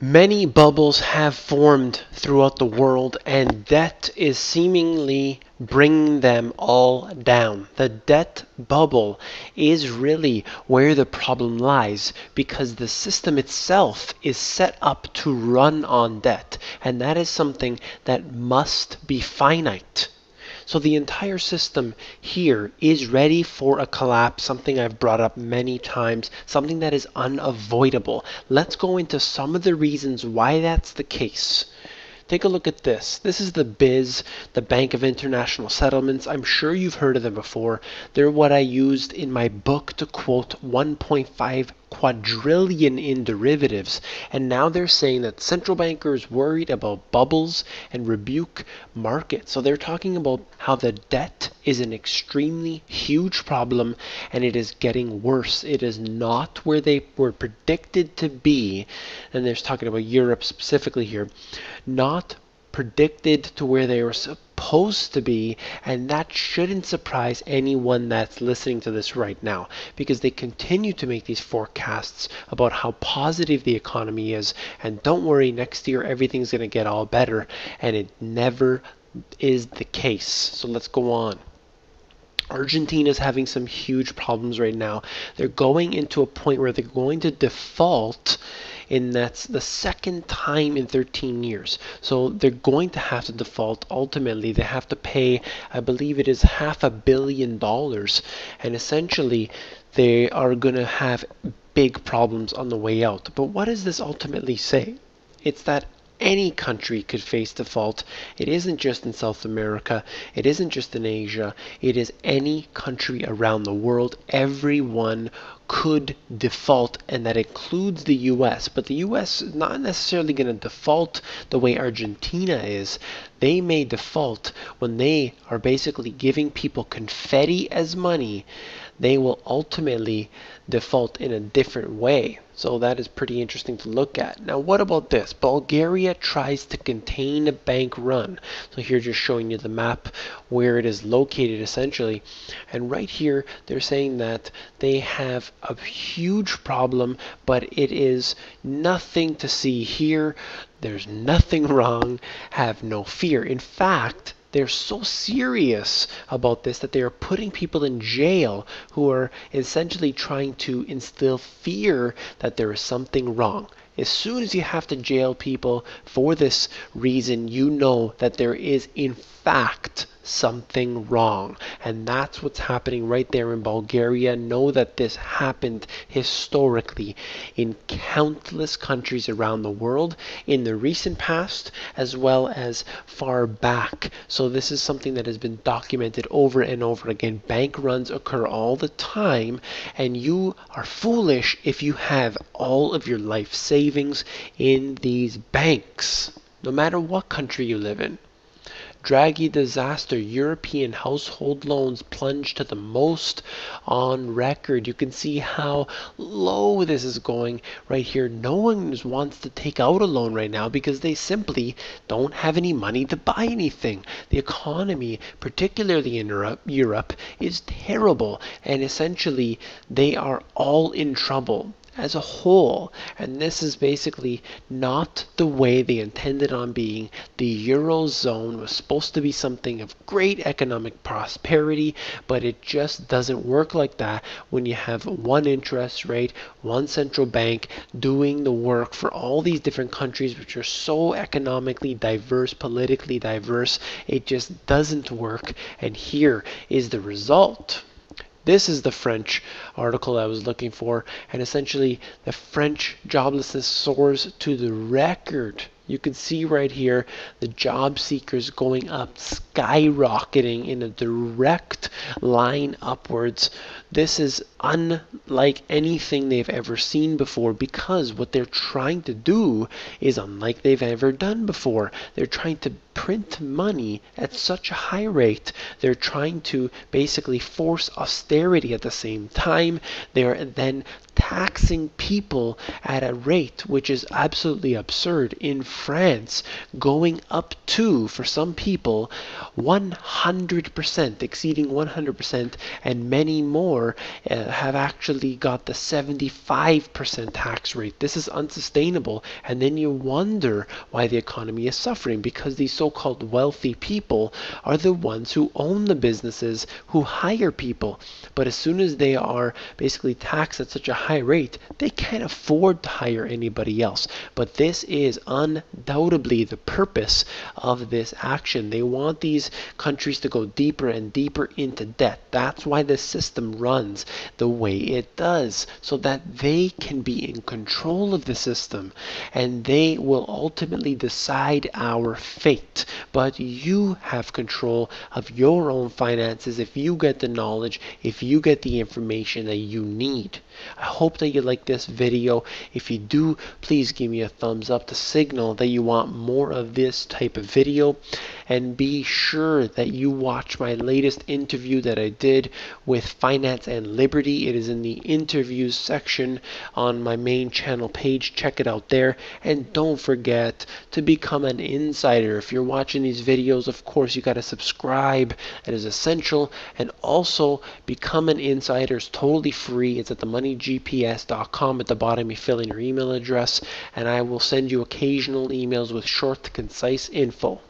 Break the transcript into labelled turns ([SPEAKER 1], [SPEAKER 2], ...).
[SPEAKER 1] Many bubbles have formed throughout the world, and debt is seemingly bringing them all down. The debt bubble is really where the problem lies because the system itself is set up to run on debt, and that is something that must be finite. So the entire system here is ready for a collapse, something I've brought up many times, something that is unavoidable. Let's go into some of the reasons why that's the case. Take a look at this. This is the BIS, the Bank of International Settlements. I'm sure you've heard of them before. They're what I used in my book to quote 1.5 quadrillion in derivatives. And now they're saying that central bankers worried about bubbles and rebuke markets. So they're talking about how the debt is an extremely huge problem and it is getting worse. It is not where they were predicted to be. And they're talking about Europe specifically here. Not predicted to where they were supposed to be, and that shouldn't surprise anyone that's listening to this right now because they continue to make these forecasts about how positive the economy is, and don't worry, next year everything's going to get all better, and it never is the case. So let's go on. Argentina is having some huge problems right now. They're going into a point where they're going to default, and that's the second time in 13 years. So they're going to have to default. Ultimately, they have to pay, I believe it is $500 million, and essentially they are going to have big problems on the way out. But what does this ultimately say? It's that any country could face default. It isn't just in South America. It isn't just in Asia. It is any country around the world. Everyone could default, and that includes the US. But the US is not necessarily going to default the way Argentina is. They may default when they are basically giving people confetti as money. They will ultimately default in a different way. So that is pretty interesting to look at. Now, what about this? Bulgaria tries to contain a bank run. So here, just showing you the map where it is located essentially. And right here, they're saying that they have a huge problem, but it is nothing to see here. There's nothing wrong. Have no fear. In fact, they're so serious about this that they are putting people in jail who are essentially trying to instill fear that there is something wrong. As soon as you have to jail people for this reason, you know that there is in fact something wrong. And that's what's happening right there in Bulgaria. Know that this happened historically in countless countries around the world in the recent past as well as far back. So this is something that has been documented over and over again. Bank runs occur all the time, and you are foolish if you have all of your life savings in these banks, no matter what country you live in. Draghi disaster, European household loans plunged to the most on record. You can see how low this is going right here. No one wants to take out a loan right now because they simply don't have any money to buy anything. The economy, particularly in Europe, is terrible, and essentially they are all in trouble as a whole, and this is basically not the way they intended on being. The Eurozone was supposed to be something of great economic prosperity, but it just doesn't work like that when you have one interest rate, one central bank doing the work for all these different countries which are so economically diverse, politically diverse. It just doesn't work, and here is the result. This is the French article I was looking for, and essentially the French joblessness soars to the record. You can see right here the job seekers going up, skyrocketing in a direct line upwards. This is unlike anything they've ever seen before because what they're trying to do is unlike they've ever done before. They're trying to print money at such a high rate. They're trying to basically force austerity at the same time. They're then taxing people at a rate which is absolutely absurd. In France, going up to, for some people, 100%, exceeding 100%, and many more have actually got the 75% tax rate. This is unsustainable, and then you wonder why the economy is suffering, because these so-called wealthy people are the ones who own the businesses, who hire people. But as soon as they are basically taxed at such a high rate, they can't afford to hire anybody else. But this is undoubtedly the purpose of this action. They want these countries to go deeper and deeper into debt. That's why the system runs the way it does, so that they can be in control of the system, and they will ultimately decide our fate. But you have control of your own finances if you get the knowledge, if you get the information that you need. I hope that you like this video. If you do, please give me a thumbs up to signal that you want more of this type of video. And be sure that you watch my latest interview that I did with Finance and Liberty. It is in the interviews section on my main channel page. Check it out there. And don't forget to become an insider. If you're watching these videos, of course, you got to subscribe. It is essential. And also become an insider. It's totally free. It's at themoneygps.com. At the bottom, you fill in your email address, and I will send you occasional emails with short, concise info.